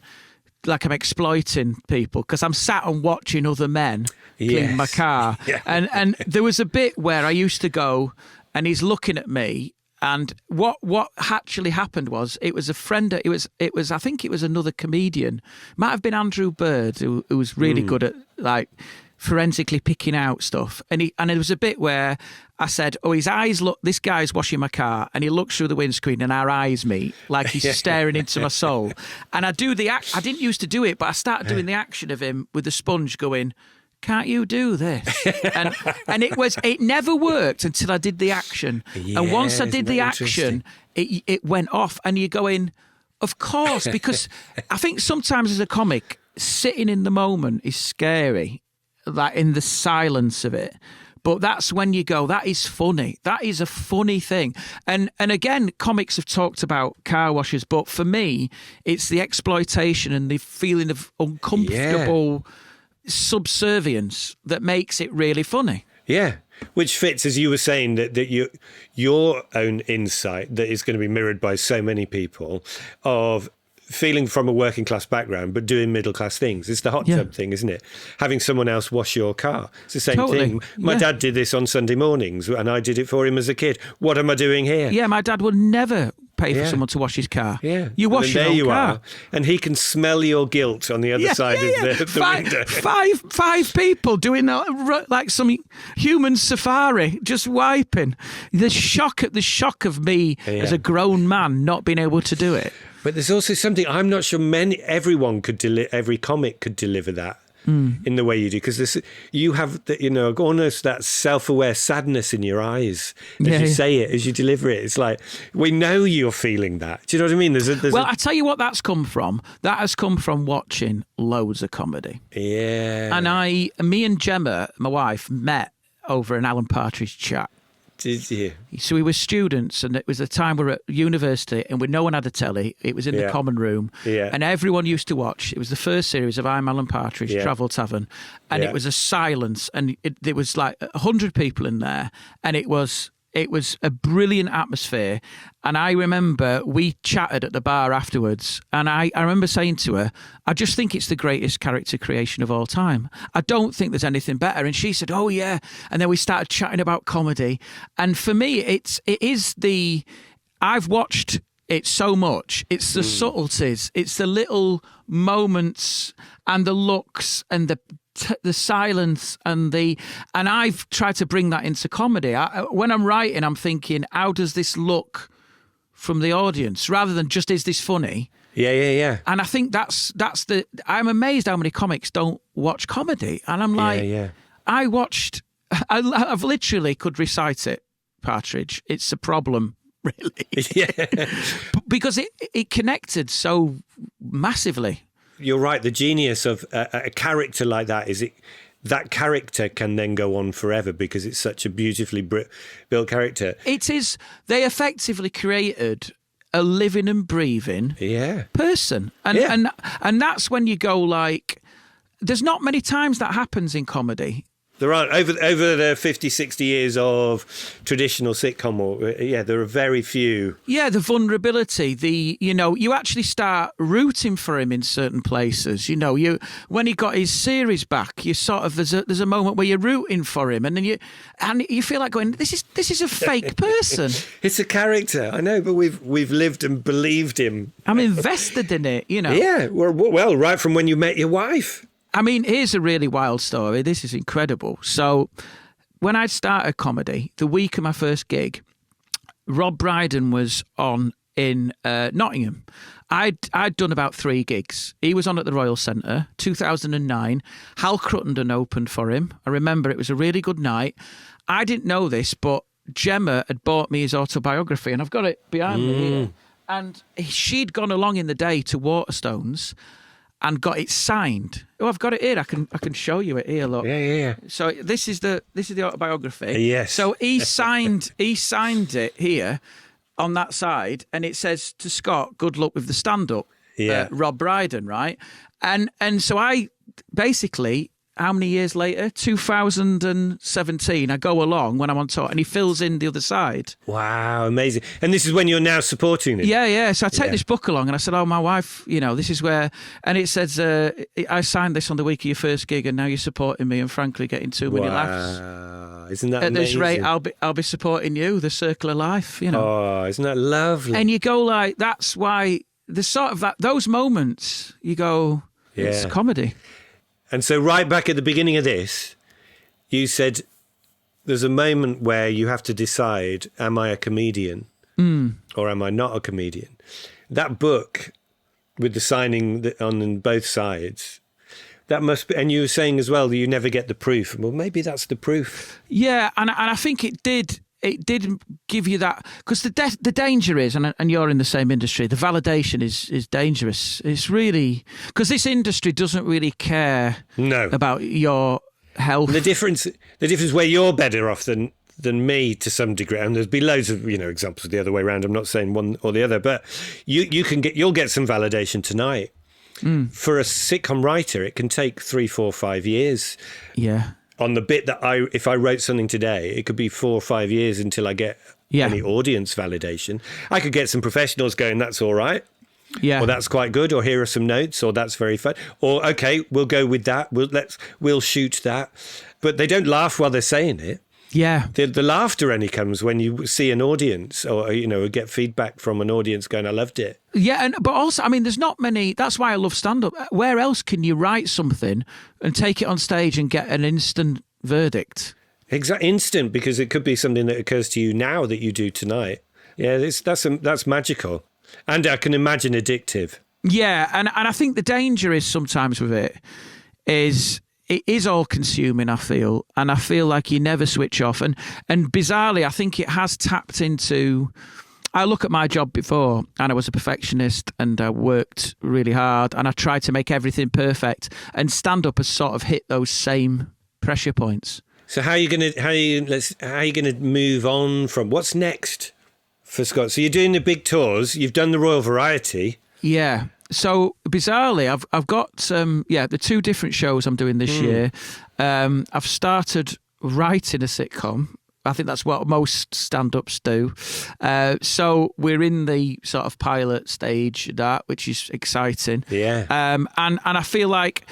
S1: like I'm exploiting people because I'm sat and watching other men clean my car. And there was a bit where I used to go and he's looking at me, and what actually happened was it was a friend, it was I think it was another comedian, might have been Andrew Bird, who was really good at like forensically picking out stuff, and there was a bit where I said, oh, his eyes look, this guy's washing my car, and he looks through the windscreen and our eyes meet, like he's staring into my soul. And I do I didn't used to do it, but I started doing the action of him with the sponge going, can't you do this? And it never worked until I did the action. And once I did the action, it went off, and you're going, of course, because I think sometimes as a comic, sitting in the moment is scary, like in the silence of it. But that's when you go, that is funny. That is a funny thing. And again, comics have talked about car washes, but for me, it's the exploitation and the feeling of uncomfortable subservience that makes it really funny. Yeah. Which fits, as you were saying, that your own insight that is going to be mirrored by so many people of feeling from a working class background but doing middle class things. It's the hot tub thing, isn't it? Having someone else wash your car. It's the same thing. My dad did this on Sunday mornings and I did it for him as a kid. What am I doing here?
S2: Yeah, my dad would never pay for someone to wash his car. Yeah. You wash your own car.
S1: Are, and he can smell your guilt on the other side of the window.
S2: Five people doing like some human safari, just wiping. The shock of me as a grown man not being able to do it.
S1: But there's also something I'm not sure every comic could deliver that in the way you do, because you have almost that self-aware sadness in your eyes as you say it, as you deliver it. It's like we know you're feeling that. Do you know what I mean?
S2: I tell you what that's come from. That has come from watching loads of comedy.
S1: Yeah.
S2: And me and Gemma, my wife, met over an Alan Partridge chat.
S1: Did you?
S2: So we were students, and it was the time we were at university, and no one had a telly. It was in the common room, and everyone used to watch. It was the first series of I'm Alan Partridge, Travel Tavern, and it was a silence, and there was like 100 people in there, and it was It was a brilliant atmosphere. And I remember we chatted at the bar afterwards. And I remember saying to her, I just think it's the greatest character creation of all time. I don't think there's anything better. And she said, oh, yeah. And then we started chatting about comedy. And for me, I've watched it so much. It's the subtleties. It's the little moments and the looks and the silence and I've tried to bring that into comedy. When I'm writing, I'm thinking, how does this look from the audience rather than just, is this funny?
S1: Yeah.
S2: And I think I'm amazed how many comics don't watch comedy. And I'm like, I've literally could recite it, Partridge. It's a problem. Really,
S1: yeah,
S2: because it connected so massively.
S1: You're right. The genius of a character like that is that character can then go on forever because it's such a beautifully built character.
S2: It is. They effectively created a living and breathing person, and that's when you go like, there's not many times that happens in comedy.
S1: There aren't over the 50, 60 years of traditional sitcom. There are very few. Yeah,
S2: the vulnerability. You actually start rooting for him in certain places. When he got his series back, you sort of there's a moment where you're rooting for him, and then you feel like going, this is a fake person.
S1: It's a character, I know, but we've lived and believed him.
S2: I'm invested in it.
S1: Yeah, well, right from when you met your wife.
S2: I mean, here's a really wild story. This is incredible. So when I started comedy, the week of my first gig, Rob Brydon was on in Nottingham. I'd done about 3 gigs. He was on at the Royal Centre, 2009. Hal Cruttenden opened for him. I remember it was a really good night. I didn't know this, but Gemma had bought me his autobiography, and I've got it behind me here. And she'd gone along in the day to Waterstones and got it signed. Oh, I've got it here. I can show you it here. Look.
S1: Yeah.
S2: So this is the autobiography.
S1: Yes.
S2: So he signed it here on that side, and it says to Scott, "Good luck with the stand-up."
S1: Yeah.
S2: Rob Brydon, right? And so I basically, how many years later? 2017. I go along when I'm on tour, and he fills in the other side.
S1: Wow, amazing! And this is when you're now supporting him.
S2: Yeah. So I take this book along, and I said, "Oh, my wife, this is where," and it says, "I signed this on the week of your first gig, and now you're supporting me, and frankly, getting too many laughs.
S1: Isn't that
S2: at
S1: amazing?
S2: This rate? I'll be supporting you, the circle of life.
S1: Oh, isn't that lovely?
S2: And you go like, that's why the sort of those moments you go, it's comedy.
S1: And so right back at the beginning of this, you said there's a moment where you have to decide, am I a comedian or am I not a comedian? That book with the signing on both sides, that must be, and you were saying as well that you never get the proof. Well, maybe that's the proof.
S2: Yeah, and I think it did give you that, because the danger is, and you're in the same industry, the validation is dangerous. It's really, because this industry doesn't really care about your health.
S1: The difference where you're better off than me to some degree, and there's been loads of examples the other way around. I'm not saying one or the other, but you'll get some validation tonight. For a sitcom writer, it can take 3, 4, 5 years.
S2: Yeah.
S1: On the bit that if I wrote something today, it could be 4 or 5 years until I get any audience validation. I could get some professionals going, that's all right.
S2: Yeah.
S1: Or that's quite good. Or here are some notes. Or that's very fun. Or, okay, we'll go with that. We'll shoot that. But they don't laugh while they're saying it.
S2: Yeah.
S1: The laughter only comes when you see an audience or, get feedback from an audience going, I loved it.
S2: Yeah, but also, I mean, there's not many, that's why I love stand-up. Where else can you write something and take it on stage and get an instant verdict?
S1: Instant, because it could be something that occurs to you now that you do tonight. Yeah, that's magical. And I can imagine addictive.
S2: Yeah, and I think the danger is sometimes with it is all consuming, I feel, and I feel like you never switch off. And bizarrely, I think it has tapped into, I look at my job before and I was a perfectionist and I worked really hard and I tried to make everything perfect, and stand-up has sort of hit those same pressure points.
S1: So how are you gonna move on from, what's next for Scott? So you're doing the big tours, you've done the Royal Variety.
S2: Yeah. So bizarrely, I've got the 2 different shows I'm doing this year. I've started writing a sitcom I think that's what most stand-ups do. So we're in the sort of pilot stage of that, which is exciting.
S1: Yeah.
S2: And I feel like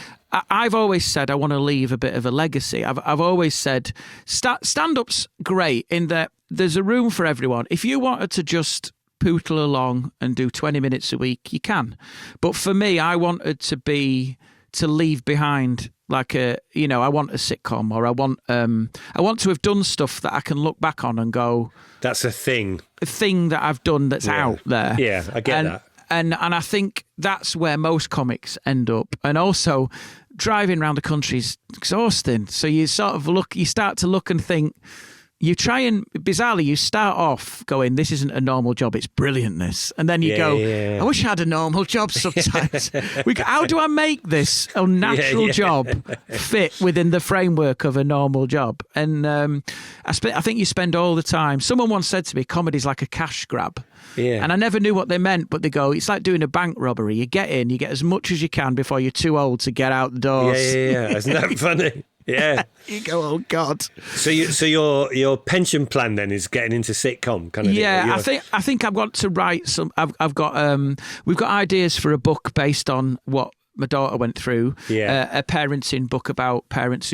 S2: I've always said I want to leave a bit of a legacy. I've always said stand-up's great in that there's a room for everyone. If you wanted to just pootle along and do 20 minutes a week, you can. But for me, I wanted to leave behind like I want a sitcom, or I want to have done stuff that I can look back on and go,
S1: that's a thing
S2: that I've done that's out there.
S1: Yeah, I get that.
S2: And I think that's where most comics end up. And also, driving around the country is exhausting. So you start to look and think, bizarrely, you start off going, this isn't a normal job, it's brilliantness. And then you go, I wish I had a normal job sometimes. How do I make this unnatural job fit within the framework of a normal job? And I think you spend all the time. Someone once said to me, comedy's like a cash grab.
S1: Yeah.
S2: And I never knew what they meant, but they go, it's like doing a bank robbery. You get in, you get as much as you can before you're too old to get out the doors.
S1: Yeah. Isn't that funny? Yeah.
S2: You go, oh God.
S1: So your pension plan then is getting into sitcom kind of thing?
S2: Yeah, I think I want to write some. I've got we've got ideas for a book based on what my daughter went through.
S1: Yeah.
S2: A parenting book about parents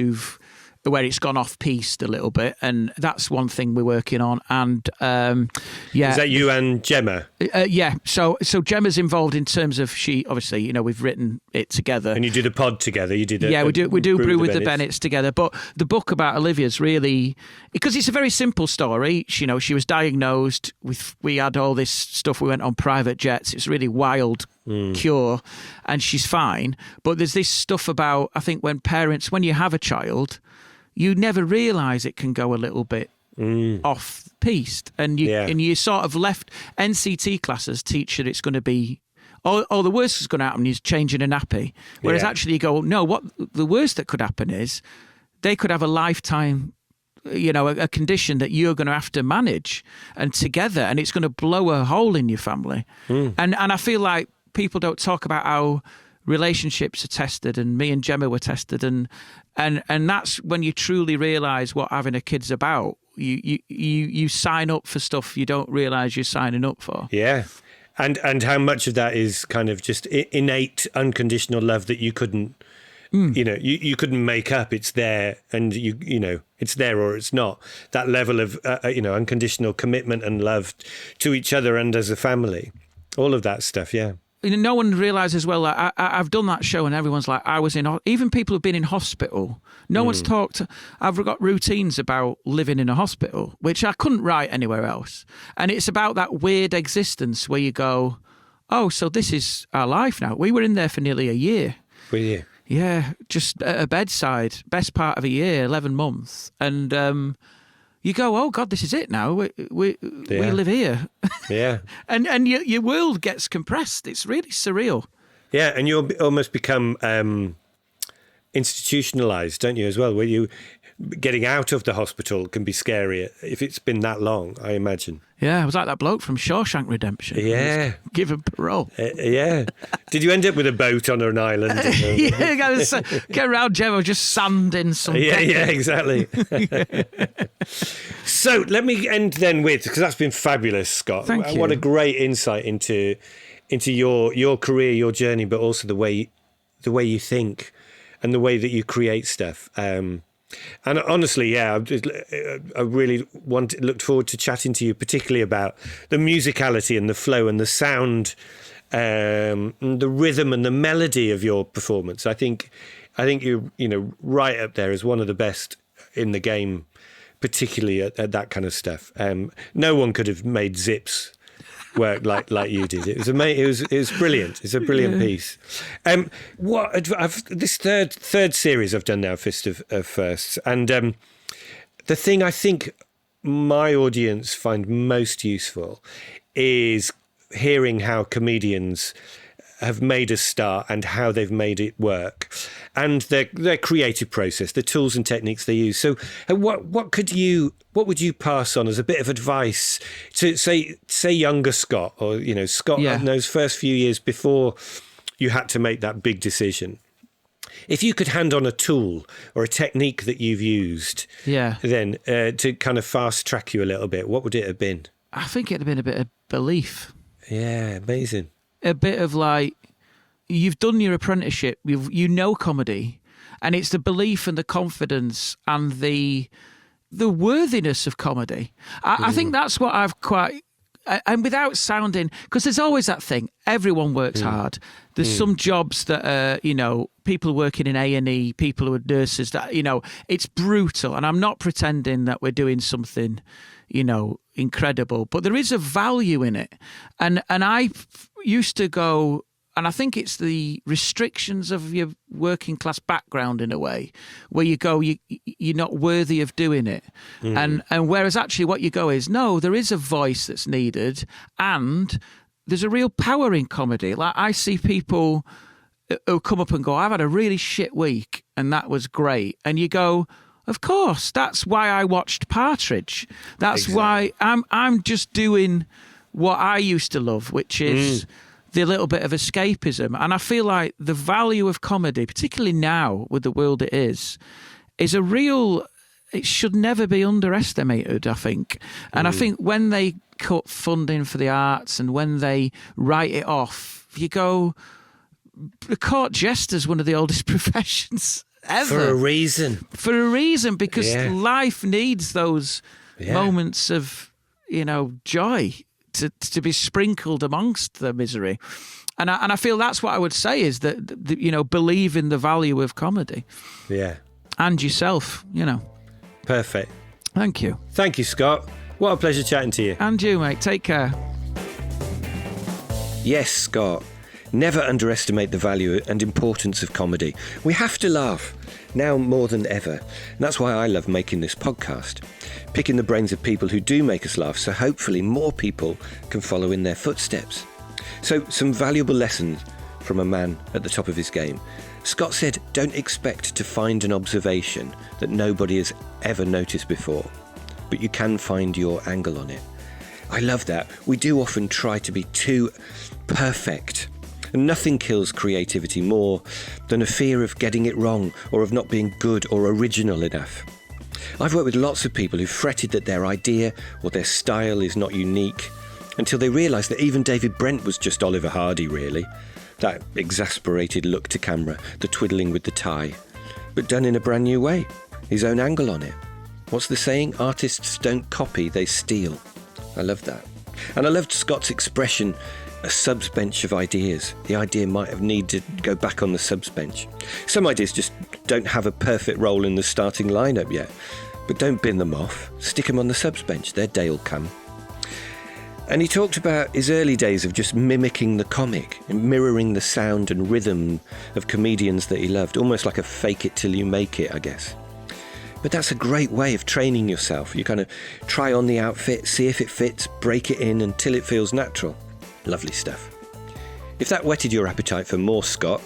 S2: where it's gone off piste a little bit, and that's one thing we're working on. And
S1: is that you and Gemma?
S2: Yeah. So Gemma's involved in terms of she obviously we've written it together,
S1: and you did a pod together. You did
S2: we do Brew with the Bennetts together. But the book about Olivia's really, because it's a very simple story. She was diagnosed with, we had all this stuff. We went on private jets. It's really wild cure, and she's fine. But there's this stuff about, I think, when you have a child, you never realise it can go a little bit off piste, and you sort of left. NCT classes teach that it's going to be, the worst that's going to happen is changing a nappy. Whereas actually you go, no, what the worst that could happen is they could have a lifetime, a condition that you're going to have to manage and together, and it's going to blow a hole in your family. And I feel like people don't talk about how relationships are tested, and me and Gemma were tested, and that's when you truly realise what having a kid's about. You sign up for stuff you don't realise you're signing up for. Yeah.
S1: And how much of that is kind of just innate unconditional love that you couldn't you couldn't make up. It's there, and it's there or it's not. That level of unconditional commitment and love to each other and as a family. All of that stuff, yeah.
S2: No one realises, well, I've done that show and everyone's like, even people who've been in hospital, no one's talked. I've got routines about living in a hospital, which I couldn't write anywhere else. And it's about that weird existence where you go, oh, so this is our life now. We were in there for nearly a year.
S1: Were you?
S2: Yeah, just at a bedside, best part of a year, 11 months. And you go, oh God, this is it now. We live here.
S1: Yeah.
S2: and your world gets compressed. It's really surreal.
S1: Yeah, and you almost become institutionalized, don't you, as well? Where you getting out of the hospital can be scary if it's been that long, I imagine.
S2: Yeah, I was like that bloke from Shawshank Redemption.
S1: Yeah.
S2: Give him parole.
S1: Yeah. Did you end up with a boat on an island?
S2: Yeah, get around Gemma, just sand in some.
S1: Yeah, exactly. So let me end then with, because that's been fabulous, Scott.
S2: Thank you.
S1: What a great insight into your career, your journey, but also the way you think and the way that you create stuff. And honestly, yeah, I really looked forward to chatting to you, particularly about the musicality and the flow and the sound, the rhythm and the melody of your performance. I think you're right up there as one of the best in the game, particularly at that kind of stuff. No one could have made Zips work like you did. It was amazing. It was brilliant. It's a brilliant piece. This third series I've done now, Fist of Firsts, and the thing I think my audience find most useful is hearing how comedians have made a start and how they've made it work, and their creative process, the tools and techniques they use. So what would you pass on as a bit of advice to say younger Scott, or Scott in those first few years before you had to make that big decision? If you could hand on a tool or a technique that you've used, then to kind of fast track you a little bit, what would it have been?
S2: I think it'd have been a bit of belief.
S1: Yeah, amazing.
S2: A bit of like, you've done your apprenticeship, you know comedy, and it's the belief and the confidence and the worthiness of comedy. I think that's what I've quite... And without sounding, because there's always that thing, everyone works hard. There's some jobs that are, people working in A&E, people who are nurses, that, it's brutal. And I'm not pretending that we're doing something, incredible, but there is a value in it. And I used to go, and I think it's the restrictions of your working class background in a way, where you go, you're not worthy of doing it. And whereas actually what you go is, no, there is a voice that's needed, and there's a real power in comedy. Like I see people who come up and go, I've had a really shit week and that was great. And you go, of course, that's why I watched Partridge. That's why I'm just doing what I used to love, which is... the little bit of escapism. And I feel like the value of comedy, particularly now with the world it is a real... It should never be underestimated, I think. And I think when they cut funding for the arts and when they write it off, you go, the court jester's one of the oldest professions ever.
S1: For a reason.
S2: For a reason, because life needs those moments of, joy to be sprinkled amongst the misery. And I feel that's what I would say is that, believe in the value of comedy.
S1: Yeah.
S2: And yourself,
S1: Perfect.
S2: Thank you.
S1: Thank you, Scott. What a pleasure chatting to you.
S2: And you, mate. Take care.
S1: Yes, Scott. Never underestimate the value and importance of comedy. We have to laugh, now more than ever. And that's why I love making this podcast. Picking the brains of people who do make us laugh, so hopefully more people can follow in their footsteps. So, some valuable lessons from a man at the top of his game. Scott said, don't expect to find an observation that nobody has ever noticed before, but you can find your angle on it. I love that. We do often try to be too perfect. And nothing kills creativity more than a fear of getting it wrong or of not being good or original enough. I've worked with lots of people who fretted that their idea or their style is not unique until they realised that even David Brent was just Oliver Hardy, really. That exasperated look to camera, the twiddling with the tie, but done in a brand new way, his own angle on it. What's the saying? Artists don't copy, they steal. I love that. And I loved Scott's expression, a subs bench of ideas. The idea might have needed to go back on the subs bench. Some ideas just don't have a perfect role in the starting lineup yet, but don't bin them off. Stick them on the subs bench, their day will come. And he talked about his early days of just mimicking the comic and mirroring the sound and rhythm of comedians that he loved, almost like a fake it till you make it, I guess. But that's a great way of training yourself. You kind of try on the outfit, see if it fits, break it in until it feels natural. Lovely stuff. If that whetted your appetite for more Scott,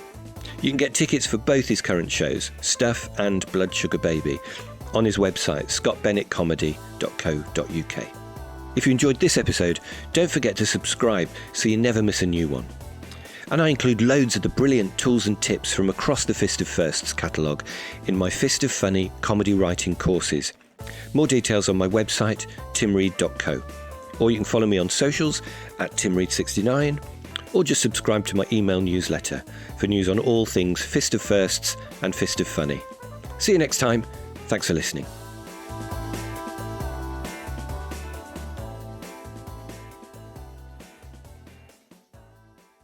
S1: you can get tickets for both his current shows, Stuff and Blood Sugar Baby, on his website, scottbennettcomedy.co.uk. If you enjoyed this episode, don't forget to subscribe so you never miss a new one. And I include loads of the brilliant tools and tips from across the Fist of Firsts catalogue in my Fist of Funny comedy writing courses. More details on my website, timreed.co. Or you can follow me on socials at timreed69, or just subscribe to my email newsletter for news on all things Fist of Firsts and Fist of Funny. See you next time. Thanks for listening.